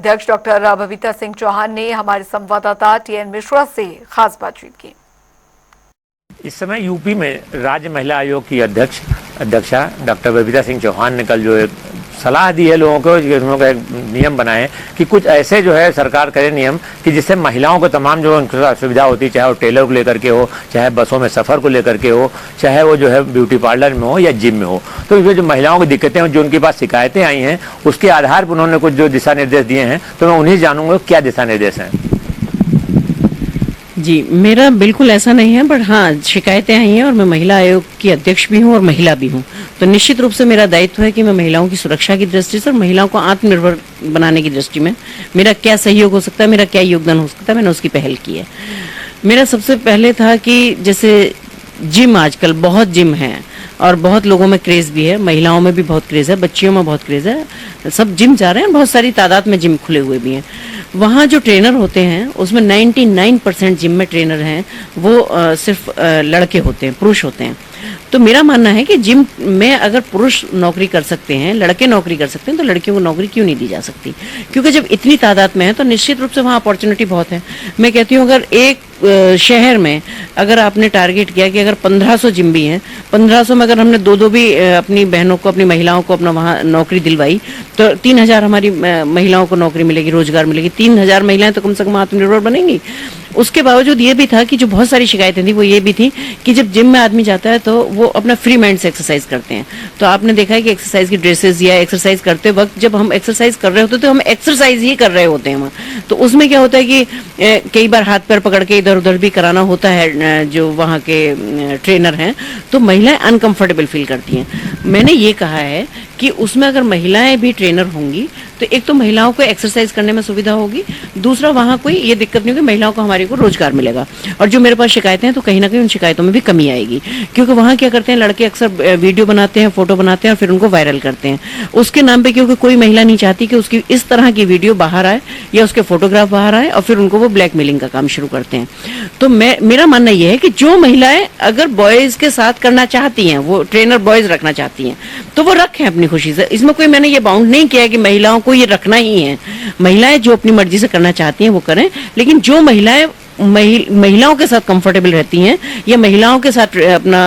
अध्यक्ष डॉक्टर बबीता सिंह चौहान ने हमारे संवाददाता टीएन मिश्रा से खास बातचीत की। इस समय यूपी में राज्य महिला आयोग की अध्यक्षा डॉक्टर बबीता सिंह चौहान ने कल जो एक सलाह दी है लोगों को, उन्होंने एक नियम बनाए कि कुछ ऐसे जो है सरकार करे नियम कि जिससे महिलाओं को तमाम जो सुविधा होती है, चाहे वो टेलर को लेकर के हो, चाहे बसों में सफ़र को लेकर के हो, चाहे वो जो है ब्यूटी पार्लर में हो या जिम में हो, तो इसमें जो महिलाओं की दिक्कतें जो उनके पास शिकायतें आई हैं उसके आधार पर उन्होंने कुछ जो दिशा निर्देश दिए हैं, तो मैं उन्हीं जानूंगा क्या दिशा निर्देश हैं। जी, मेरा बिल्कुल ऐसा नहीं है, बट हाँ शिकायतें आई हैं और मैं महिला आयोग की अध्यक्ष भी हूँ और महिला भी हूँ, तो निश्चित रूप से मेरा दायित्व है कि मैं महिलाओं की सुरक्षा की दृष्टि से और महिलाओं को आत्मनिर्भर बनाने की दृष्टि में मेरा क्या सहयोग हो सकता है, मेरा क्या योगदान हो सकता है, मैंने उसकी पहल की है। मेरा सबसे पहले था कि जैसे जिम, आजकल बहुत जिम है और बहुत लोगों में क्रेज़ भी है, महिलाओं में भी बहुत क्रेज़ है, बच्चियों में बहुत क्रेज़ है, सब जिम जा रहे हैं, बहुत सारी तादाद में जिम खुले हुए भी हैं। वहाँ जो ट्रेनर होते हैं उसमें 99% जिम में ट्रेनर हैं वो सिर्फ लड़के होते हैं, पुरुष होते हैं। तो मेरा मानना है कि जिम में अगर पुरुष नौकरी कर सकते हैं, लड़के नौकरी कर सकते हैं, तो लड़कियों को नौकरी क्यों नहीं दी जा सकती? क्योंकि जब इतनी तादाद में है तो निश्चित रूप से वहाँ अपॉर्चुनिटी बहुत है। मैं कहती हूँ अगर एक शहर में अगर आपने टारगेट किया कि अगर 1500 जिम भी हैं, 1500 में अगर हमने दो भी अपनी बहनों को, अपनी महिलाओं को अपना वहाँ नौकरी दिलवाई, तो 3000 हमारी महिलाओं को नौकरी मिलेगी, रोजगार मिलेगी। 3000 महिलाएं तो कम से कम आत्मनिर्भर बनेंगी। उसके बावजूद ये भी था कि जो बहुत सारी शिकायतें थी वो ये भी थी कि जब जिम में आदमी जाता है तो वो अपना फ्री माइंड से एक्सरसाइज करते हैं। तो आपने देखा है कि एक्सरसाइज की ड्रेसेस या एक्सरसाइज करते वक्त जब हम एक्सरसाइज कर रहे होते तो हम एक्सरसाइज ही कर रहे होते हैं वहाँ। तो उसमें क्या होता है कि कई बार हाथ पैर पकड़ के इधर उधर भी कराना होता है जो वहाँ के ट्रेनर हैं, तो महिलाएं अनकंफर्टेबल फील करती हैं। मैंने ये कहा है कि उसमें अगर महिलाएं भी ट्रेनर होंगी तो एक तो महिलाओं को एक्सरसाइज करने में सुविधा होगी, दूसरा वहाँ कोई ये दिक्कत नहीं होगी, महिलाओं को हमारे को रोजगार मिलेगा। और जो मेरे पास शिकायतें हैं तो कहीं ना कहीं उन शिकायतों में भी कमी आएगी, क्योंकि वहाँ क्या करते हैं लड़के अक्सर वीडियो बनाते हैं, फोटो बनाते हैं और फिर उनको वायरल करते हैं उसके नाम पे, क्योंकि कोई महिला नहीं चाहती कि उसकी इस तरह की वीडियो बाहर आए या उसके फोटोग्राफ बाहर आए और फिर उनको वो ब्लैकमेलिंग का काम शुरू करते हैं। तो मेरा मानना यह है कि जो महिलाएं अगर बॉयज के साथ करना चाहती हैं, वो ट्रेनर बॉयज रखना चाहती हैं, तो वो रखें अपनी खुशी से। इसमें कोई मैंने ये बाउंड नहीं किया है कि महिलाओं को ये रखना ही है। महिलाएं जो अपनी मर्जी से करना चाहती हैं वो करें, लेकिन जो महिलाएं महिलाओं के साथ कंफर्टेबल रहती हैं या महिलाओं के साथ अपना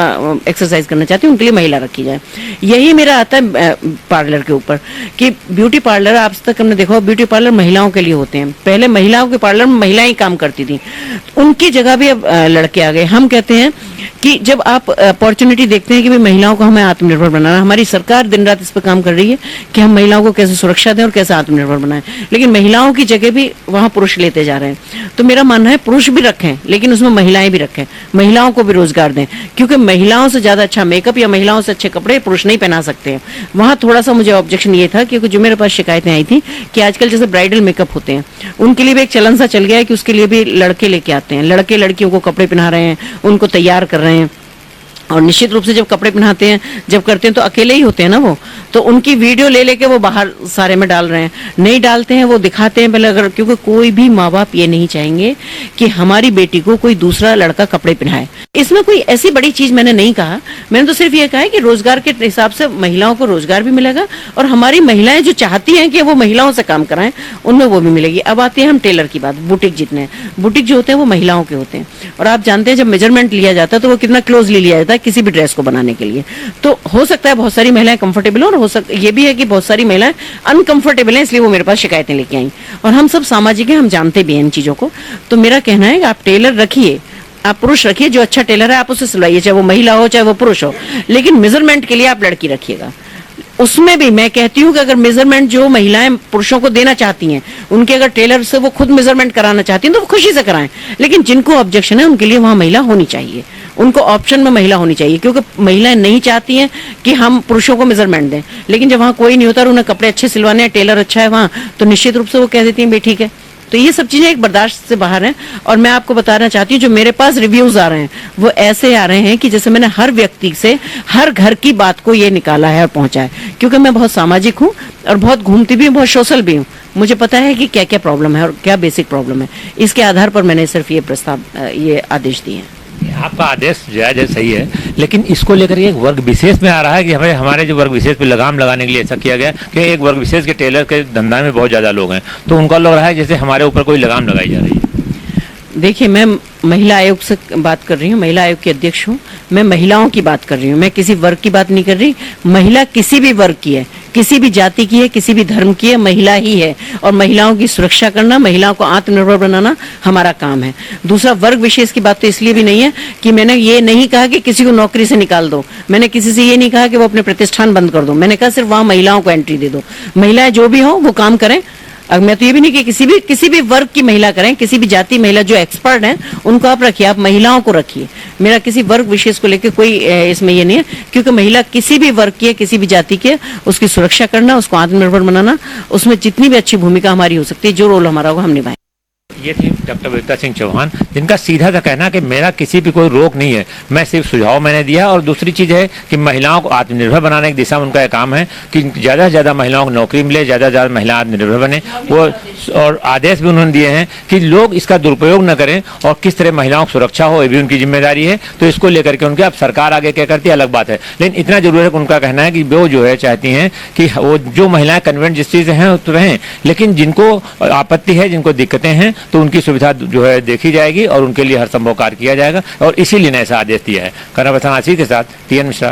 एक्सरसाइज करना चाहती हैं उनके लिए महिला रखी जाए। यही मेरा आता है पार्लर के ऊपर कि ब्यूटी पार्लर, आज तक हमने देखा ब्यूटी पार्लर महिलाओं के लिए होते हैं। पहले महिलाओं के पार्लर में महिलाएं ही काम करती थी, उनकी जगह भी अब लड़के आ गए। हम कहते हैं कि जब आप अपॉर्चुनिटी देखते हैं कि भाई महिलाओं को हमें आत्मनिर्भर बनाना, हमारी सरकार दिन रात इस पर काम कर रही है कि हम महिलाओं को कैसे सुरक्षा दें और कैसे आत्मनिर्भर बनाएं, लेकिन महिलाओं की जगह भी वहां पुरुष लेते जा रहे हैं। तो मेरा मानना है पुरुष भी रखें लेकिन उसमें महिलाएं भी रखें, महिलाओं को भी रोजगार दें, क्योंकि महिलाओं से ज्यादा अच्छा मेकअप या महिलाओं से अच्छे कपड़े पुरुष नहीं पहना सकते हैं। वहां थोड़ा सा मुझे ऑब्जेक्शन ये था क्योंकि जो मेरे पास शिकायतें आई थी कि आजकल जैसे ब्राइडल मेकअप होते हैं उनके लिए भी एक चलन सा चल गया है कि उसके लिए भी लड़के लेके आते हैं, लड़के लड़कियों को कपड़े पहना रहे हैं, उनको तैयार कर रहे हैं। और निश्चित रूप से जब कपड़े पहनाते हैं, जब करते हैं तो अकेले ही होते हैं ना वो, तो उनकी वीडियो ले लेके वो बाहर सारे में डाल रहे हैं। नहीं डालते हैं, वो दिखाते हैं पहले, अगर क्योंकि कोई भी माँ बाप ये नहीं चाहेंगे कि हमारी बेटी को कोई दूसरा लड़का कपड़े पहनाए। इसमें कोई ऐसी बड़ी चीज मैंने नहीं कहा, मैंने तो सिर्फ ये कहा है कि रोजगार के हिसाब से महिलाओं को रोजगार भी मिलेगा और हमारी महिलाएं जो चाहती हैं कि वो महिलाओं से काम कराएं उनमें वो भी मिलेगी। अब आते हैं हम टेलर की बात, बुटीक जितने बुटीक जो होते हैं वो महिलाओं के होते हैं, और आप जानते हैं जब मेजरमेंट लिया जाता है तो वो कितना क्लोजली लिया जाता है किसी भी ड्रेस को बनाने के लिए। तो हो सकता है बहुत सारी महिलाएं कंफर्टेबल और ये भी है कि बहुत सारी महिलाएं अनकंफर्टेबल हैं, इसलिए वो मेरे पास शिकायतें लेके आई। और हम सब सामाजिक हैं, हम जानते भी हैं इन चीजों को। तो मेरा कहना है कि आप टेलर रखिए, आप पुरुष रखिए, जो अच्छा टेलर है आप उससे सिलवाइए, चाहे वो महिला हो चाहे वो पुरुष हो, लेकिन मेजरमेंट के लिए आप लड़की रखिएगा। उसमें भी मैं कहती हूँ कि अगर मेजरमेंट जो महिलाएं पुरुषों को देना चाहती हैं, उनके अगर टेलर से वो खुद मेजरमेंट कराना चाहती हैं तो वो खुशी से कराएं, लेकिन जिनको ऑब्जेक्शन है उनके लिए वहां महिला होनी चाहिए, उनको ऑप्शन में महिला होनी चाहिए, क्योंकि महिलाएं नहीं चाहती हैं कि हम पुरुषों को मेजरमेंट दें, लेकिन जब वहां कोई नहीं होता और उन्हें कपड़े अच्छे सिलवाने हैं, टेलर अच्छा है वहां, तो निश्चित रूप से वो कह देती हैं भाई ठीक है। तो ये सब चीजें एक बर्दाश्त से बाहर हैं। और मैं आपको बताना चाहती हूँ जो मेरे पास रिव्यूज आ रहे हैं वो ऐसे आ रहे हैं कि जैसे मैंने हर व्यक्ति से हर घर की बात को ये निकाला है और पहुंचा है, क्योंकि मैं बहुत सामाजिक हूँ और बहुत घूमती भी हूँ, बहुत सोशल भी हूँ। मुझे पता है कि क्या क्या प्रॉब्लम है और क्या बेसिक प्रॉब्लम है। इसके आधार पर मैंने सिर्फ ये प्रस्ताव, ये आदेश दिए हैं। आपका आदेश जायज है, सही है, लेकिन इसको लेकर एक वर्ग विशेष में आ रहा है कि हमारे जो वर्ग विशेष पे लगाम लगाने के लिए ऐसा किया गया कि एक वर्ग विशेष के टेलर के धंधा में बहुत ज़्यादा लोग हैं, तो उनको लग रहा है जैसे हमारे ऊपर कोई लगाम लगाई जा रही है। देखिए, मैं महिला आयोग से बात कर रही हूँ, महिला आयोग की अध्यक्ष हूँ। मैं महिलाओं की बात कर रही हूँ, मैं किसी वर्ग की बात नहीं कर रही। महिला किसी भी वर्ग की है, किसी भी जाति की है, किसी भी धर्म की है, महिला ही है। और महिलाओं की सुरक्षा करना, महिलाओं को आत्मनिर्भर बनाना हमारा काम है। दूसरा, वर्ग विशेष की बात तो इसलिए भी नहीं है कि मैंने ये नहीं कहा कि किसी को नौकरी से निकाल दो, मैंने किसी से ये नहीं कहा कि वो अपने प्रतिष्ठान बंद कर दो, मैंने कहा सिर्फ वहां महिलाओं को एंट्री दे दो। महिलाएं जो भी हो वो काम करें। अब मैं तो ये भी नहीं कि किसी भी वर्ग की महिला करें, किसी भी जाति महिला जो एक्सपर्ट हैं उनको आप रखिए, आप महिलाओं को रखिए। मेरा किसी वर्ग विशेष को लेकर कोई इसमें ये नहीं है, क्योंकि महिला किसी भी वर्ग की है, किसी भी जाति की है, उसकी सुरक्षा करना, उसको आत्मनिर्भर बनाना, उसमें जितनी भी अच्छी भूमिका हमारी हो सकती है, जो रोल हमारा होगा हम निभाएं। ये थी डॉक्टर बबीता सिंह चौहान, जिनका सीधा सा कहना कि मेरा किसी भी कोई रोक नहीं है, मैं सिर्फ सुझाव मैंने दिया। और दूसरी चीज़ है कि महिलाओं को आत्मनिर्भर बनाने की दिशा में उनका काम है कि ज़्यादा से ज़्यादा महिलाओं को नौकरी मिले, ज़्यादा से ज़्यादा महिला आत्मनिर्भर बने। वो और आदेश भी उन्होंने दिए हैं कि लोग इसका दुरुपयोग न करें और किस तरह महिलाओं की सुरक्षा हो, ये भी उनकी जिम्मेदारी है। तो इसको लेकर के उनके, अब सरकार आगे क्या करती है अलग बात है, लेकिन इतना जरूर है कि उनका कहना है कि वो जो है चाहती हैं कि वो जो महिलाएं कन्वेंट जस्टिस हैं तो रहें, लेकिन जिनको आपत्ति है, जिनको दिक्कतें हैं, तो उनकी सुविधा जो है देखी जाएगी और उनके लिए हर संभव कार्य किया जाएगा। और इसीलिए ने ऐसा आदेश दिया है। कनापथन आशी के साथ TN मिश्रा।